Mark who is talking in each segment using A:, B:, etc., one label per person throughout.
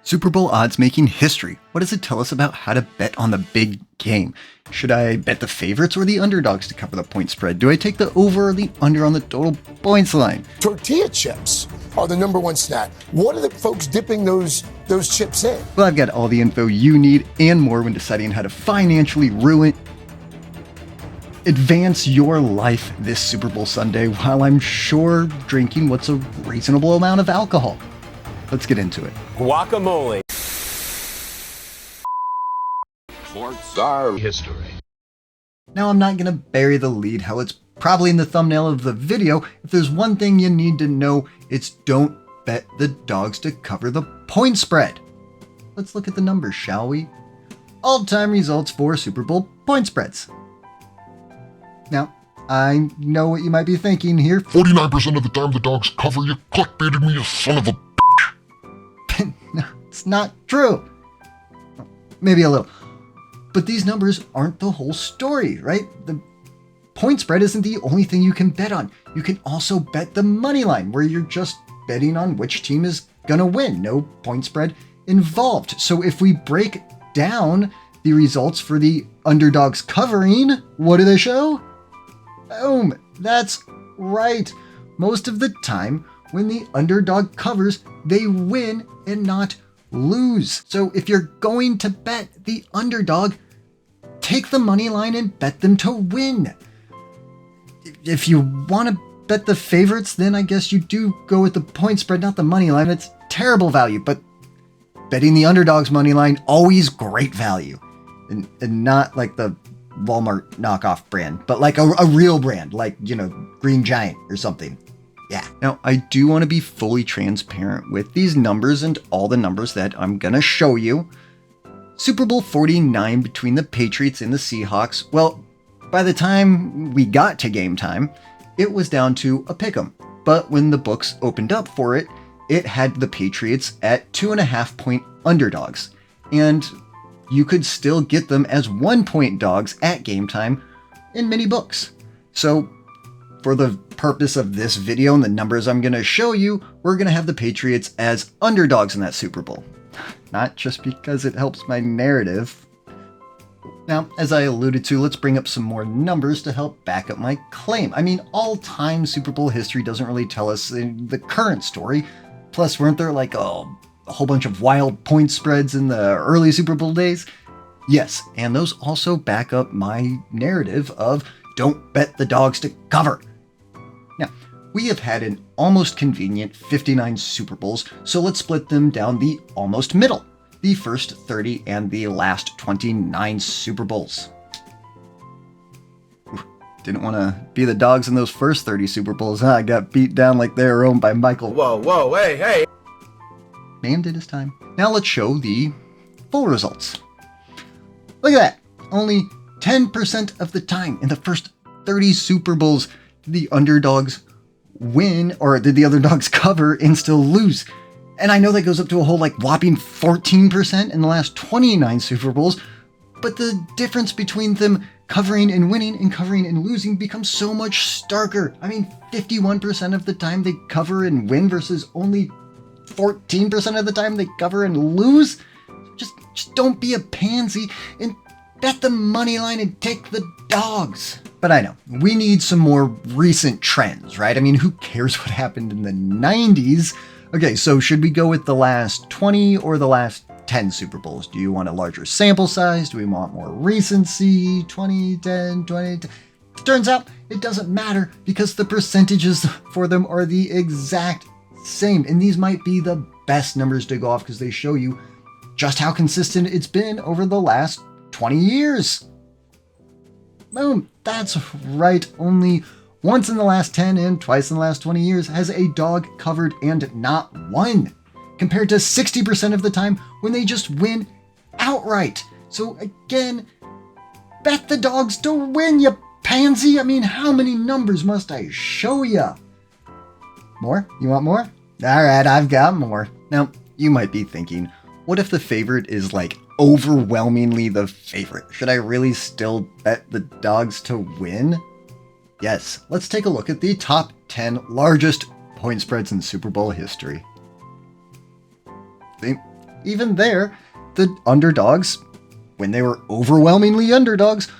A: Super Bowl odds making history. What does it tell us about how to bet on the big game? Should I bet the favorites or the underdogs to cover the point spread? Do I take the over or the under on the total points line?
B: Tortilla chips are the number one snack. What are the folks dipping those chips in?
A: Well, I've got all the info you need and more when deciding how to financially advance your life this Super Bowl Sunday while I'm sure drinking what's a reasonable amount of alcohol. Let's get into it.
C: Guacamole.
D: Sports are history.
A: Now, I'm not going to bury the lead how it's probably in the thumbnail of the video. If there's one thing you need to know, it's don't bet the dogs to cover the point spread. Let's look at the numbers, shall we? All-time results for Super Bowl point spreads. Now, I know what you might be thinking here.
E: 49% of the time the dogs cover. You clickbaited me, you son of a...
A: No, it's not true. Maybe a little. But these numbers aren't the whole story, right? The point spread isn't the only thing you can bet on. You can also bet the money line, where you're just betting on which team is gonna win. No point spread involved. So if we break down the results for the underdogs covering, what do they show? Boom, that's right. Most of the time, when the underdog covers, they win and not lose. So if you're going to bet the underdog, take the money line and bet them to win. If you want to bet the favorites, then I guess you do go with the point spread, not the money line. It's terrible value, but betting the underdog's money line, always great value. And not like the Walmart knockoff brand, but like a real brand, like, Green Giant or something. Yeah. Now, I do want to be fully transparent with these numbers and all the numbers that I'm going to show you. Super Bowl 49 between the Patriots and the Seahawks, well, by the time we got to game time, it was down to a pick'em. But when the books opened up for it, it had the Patriots at 2.5-point underdogs. And you could still get them as 1-point dogs at game time in many books. So for the purpose of this video and the numbers I'm going to show you, we're going to have the Patriots as underdogs in that Super Bowl. Not just because it helps my narrative. Now, as I alluded to, let's bring up some more numbers to help back up my claim. I mean, all-time Super Bowl history doesn't really tell us the current story. Plus, weren't there like a whole bunch of wild point spreads in the early Super Bowl days? Yes, and those also back up my narrative of don't bet the dogs to cover. Now, we have had an almost convenient 59 Super Bowls, so let's split them down the almost middle, the first 30 and the last 29 Super Bowls. Didn't want to be the dogs in those first 30 Super Bowls, huh? I got beat down like they were owned by Michael.
C: Whoa, hey.
A: Man did his time. Now let's show the full results. Look at that. Only 10% of the time in the first 30 Super Bowls did the underdogs win, or did the underdogs cover and still lose. And I know that goes up to a whole whopping 14% in the last 29 Super Bowls, but the difference between them covering and winning and covering and losing becomes so much starker. I mean, 51% of the time they cover and win versus only 14% of the time they cover and lose. Just don't be a pansy and bet the money line and take the dogs. But I know, we need some more recent trends, right? I mean, who cares what happened in the 90s? Okay, so should we go with the last 20 or the last 10 Super Bowls? Do you want a larger sample size? Do we want more recency? 20, 10, 20, 10? Turns out it doesn't matter because the percentages for them are the exact same. And these might be the best numbers to go off because they show you just how consistent it's been over the last 20 years. Boom, that's right. Only once in the last 10 and twice in the last 20 years has a dog covered and not won, compared to 60% of the time when they just win outright. So again, bet the dogs to win, you pansy. I mean, how many numbers must I show ya? More? You want more? All right, I've got more. Now, you might be thinking, what if the favorite is overwhelmingly the favorite? Should I really still bet the dogs to win? Yes, let's take a look at the top 10 largest point spreads in Super Bowl history. See, even there, the underdogs, when they were overwhelmingly underdogs,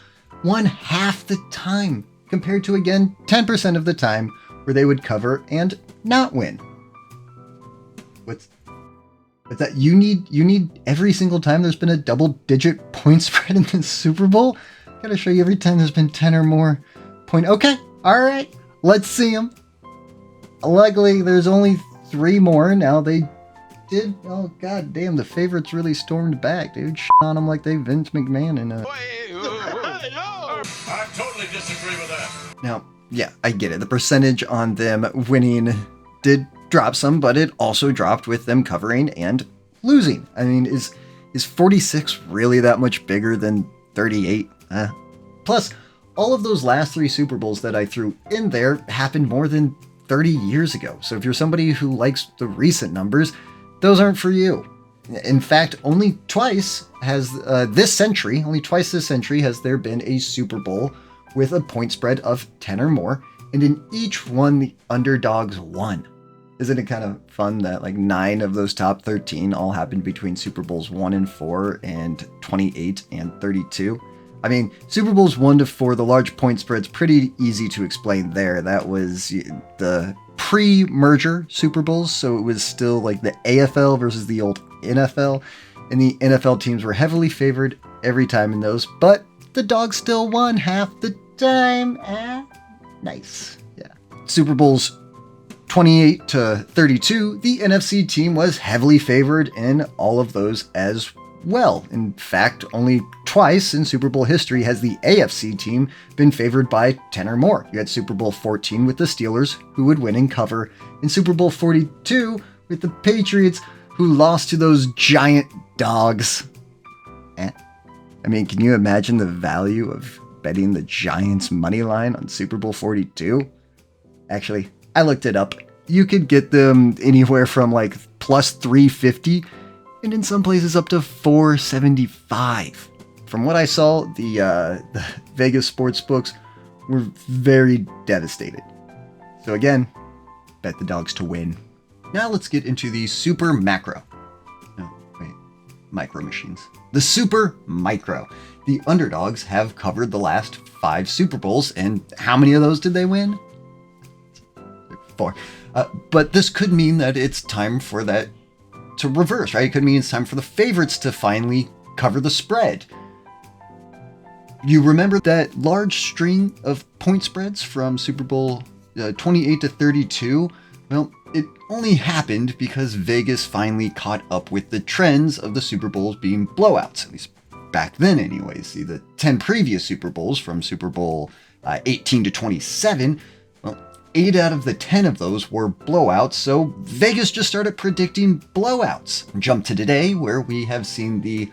A: won half the time, compared to, again, 10% of the time where they would cover and not win. What's that? You need every single time there's been a double-digit point spread in the Super Bowl? Gotta show you every time there's been 10 or more point. Okay, all right, let's see them. Luckily, there's only 3 more. Now they did. Oh god damn, the favorites really stormed back, dude. Shit on them like they Vince McMahon in a.
D: I totally disagree with that.
A: Now, yeah, I get it. The percentage on them winning did drop some, but it also dropped with them covering and losing. I mean, is 46 really that much bigger than 38? Plus, all of those last 3 Super Bowls that I threw in there happened more than 30 years ago. So if you're somebody who likes the recent numbers, those aren't for you. In fact, only twice this century has there been a Super Bowl with a point spread of 10 or more, and in each one the underdogs won. Isn't it kind of fun that like 9 of those top 13 all happened between Super Bowls 1 and 4 and 28 and 32? I mean, Super Bowls 1 to 4, the large point spread's pretty easy to explain there. That was the pre-merger Super Bowls, so it was still like the AFL versus the old NFL, and the NFL teams were heavily favored every time in those, but the dogs still won half the time. Nice. Yeah. Super Bowls 28 to 32, the NFC team was heavily favored in all of those as well. In fact, only twice in Super Bowl history has the AFC team been favored by 10 or more. You had Super Bowl 14 with the Steelers, who would win and cover, in Super Bowl 42 with the Patriots, who lost to those giant dogs. I mean, can you imagine the value of betting the Giants money line on Super Bowl 42? Actually, I looked it up. You could get them anywhere from like plus 350 and in some places up to 475. From what I saw, the Vegas sports books were very devastated. So again, bet the dogs to win. Now let's get into the super macro. No, wait, micro machines. The super micro. The underdogs have covered the last 5 Super Bowls, and how many of those did they win? 4. But this could mean that it's time for that to reverse, right? It could mean it's time for the favorites to finally cover the spread. You remember that large string of point spreads from Super Bowl 28 to 32? Well, it only happened because Vegas finally caught up with the trends of the Super Bowls being blowouts, at least back then anyways. See, the 10 previous Super Bowls from Super Bowl 18 to 27, well, 8 out of the 10 of those were blowouts, so Vegas just started predicting blowouts. Jump to today, where we have seen the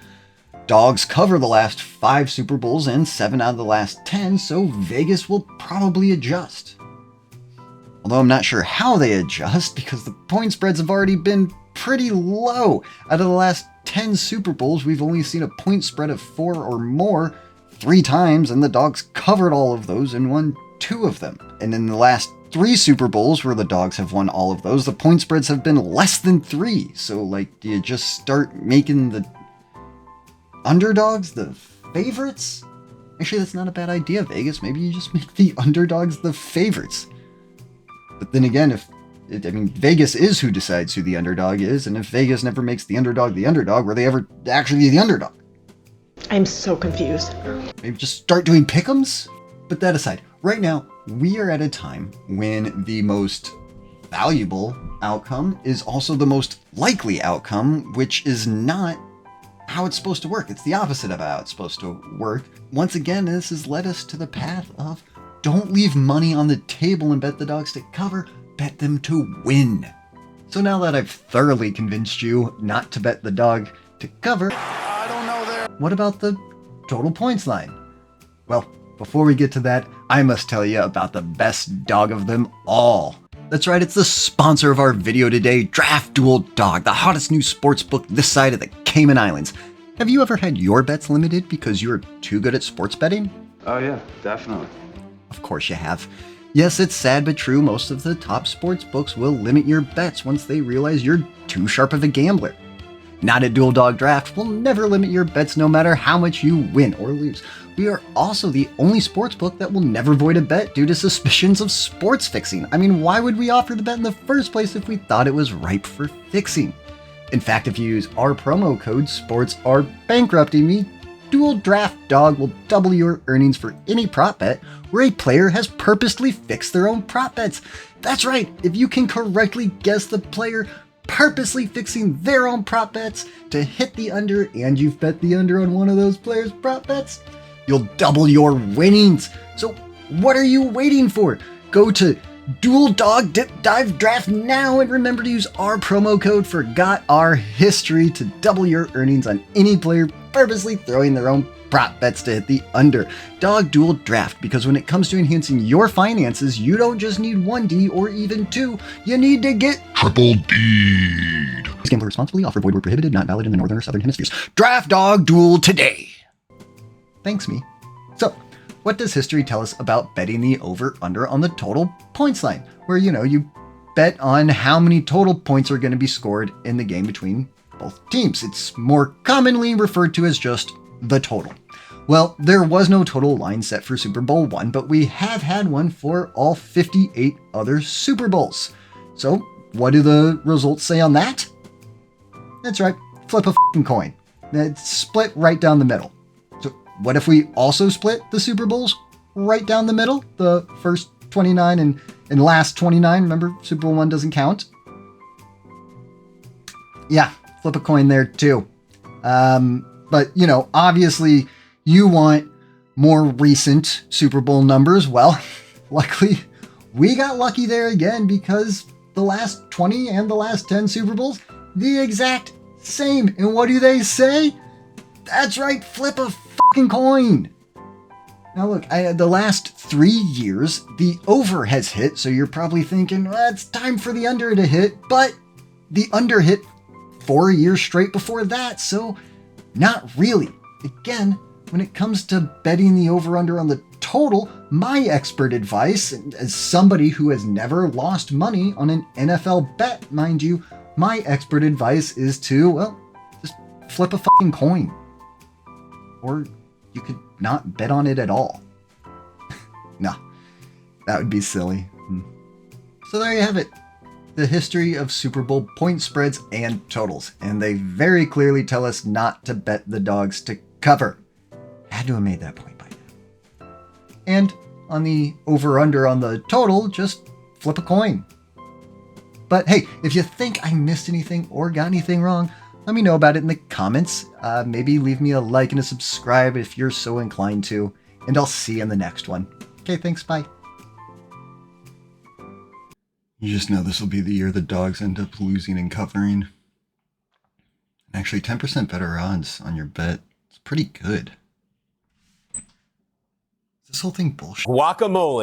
A: dogs cover the last 5 Super Bowls and 7 out of the last 10, so Vegas will probably adjust. Although I'm not sure how they adjust, because the point spreads have already been pretty low. Out of the last 10 Super Bowls, we've only seen a point spread of 4 or more 3 times, and the dogs covered all of those and won 2 of them. And in the last 3 Super Bowls, where the dogs have won all of those, the point spreads have been less than 3. So, like, do you just start making the underdogs the favorites? Actually, that's not a bad idea, Vegas. Maybe you just make the underdogs the favorites. But then again, Vegas is who decides who the underdog is, and if Vegas never makes the underdog, were they ever actually the underdog?
F: I'm so confused.
A: Maybe just start doing pick'ems? But that aside, right now, we are at a time when the most valuable outcome is also the most likely outcome, which is not how it's supposed to work. It's the opposite of how it's supposed to work. Once again, this has led us to the path of don't leave money on the table and bet the dogs to cover, bet them to win. So now that I've thoroughly convinced you not to bet the dog to cover, what about the total points line? Well, before we get to that, I must tell you about the best dog of them all. That's right, it's the sponsor of our video today, Draft Duel Dog, the hottest new sports book this side of the Cayman Islands. Have you ever had your bets limited because you're too good at sports betting?
G: Oh yeah, definitely.
A: Of course you have. Yes, it's sad but true, most of the top sports books will limit your bets once they realize you're too sharp of a gambler. not at Dual Dog Draft, will never limit your bets no matter how much you win or lose. We are also the only sportsbook that will never void a bet due to suspicions of sports fixing. I mean, why would we offer the bet in the first place if we thought it was ripe for fixing? In fact, if you use our promo code SPORTSAREBANKRUPTING Dual Draft Dog will double your earnings for any prop bet where a player has purposely fixed their own prop bets. That's right, if you can correctly guess the player purposely fixing their own prop bets to hit the under, and you've bet the under on one of those players' prop bets, you'll double your winnings. So what are you waiting for? Go to Dual Dog Dip Dive Draft now and remember to use our promo code Forgot Our History to double your earnings on any player purposely throwing their own prop bets to hit the under. Dog Dual Draft, because when it comes to enhancing your finances, you don't just need 1D or even 2, you need to get
E: Triple D'd.
A: Gamble responsibly, offer void where prohibited, not valid in the northern or southern hemispheres. Draft Dog Duel today. Thanks, me. So, what does history tell us about betting the over-under on the total points line? Where, you bet on how many total points are going to be scored in the game between both teams. It's more commonly referred to as just the total. Well, there was no total line set for Super Bowl I, but we have had one for all 58 other Super Bowls. So, what do the results say on that? That's right, flip a f***ing coin. It's split right down the middle. So, what if we also split the Super Bowls right down the middle? The first 29 and last 29, remember, Super Bowl I doesn't count. Yeah, flip a coin there too. But, obviously you want more recent Super Bowl numbers. Well, luckily we got lucky there again because the last 20 and the last 10 Super Bowls, the exact same. And what do they say? That's right, flip a fucking coin. Now look, the last 3 years, the over has hit, so you're probably thinking, well, it's time for the under to hit, but the under hit 4 years straight before that, so not really. Again, when it comes to betting the over-under on the total, my expert advice, and as somebody who has never lost money on an NFL bet, mind you, my expert advice is to, just flip a fucking coin. Or you could not bet on it at all. No, that would be silly. So there you have it. The history of Super Bowl point spreads and totals. And they very clearly tell us not to bet the dogs to cover. Had to have made that point by now. And on the over-under on the total, just flip a coin. But hey, if you think I missed anything or got anything wrong, let me know about it in the comments. Maybe leave me a like and a subscribe if you're so inclined to. And I'll see you in the next one. Okay, thanks, bye. You just know this will be the year the dogs end up losing and covering. And actually, 10% better odds on your bet. It's pretty good. Is this whole thing bullshit?
C: Guacamole.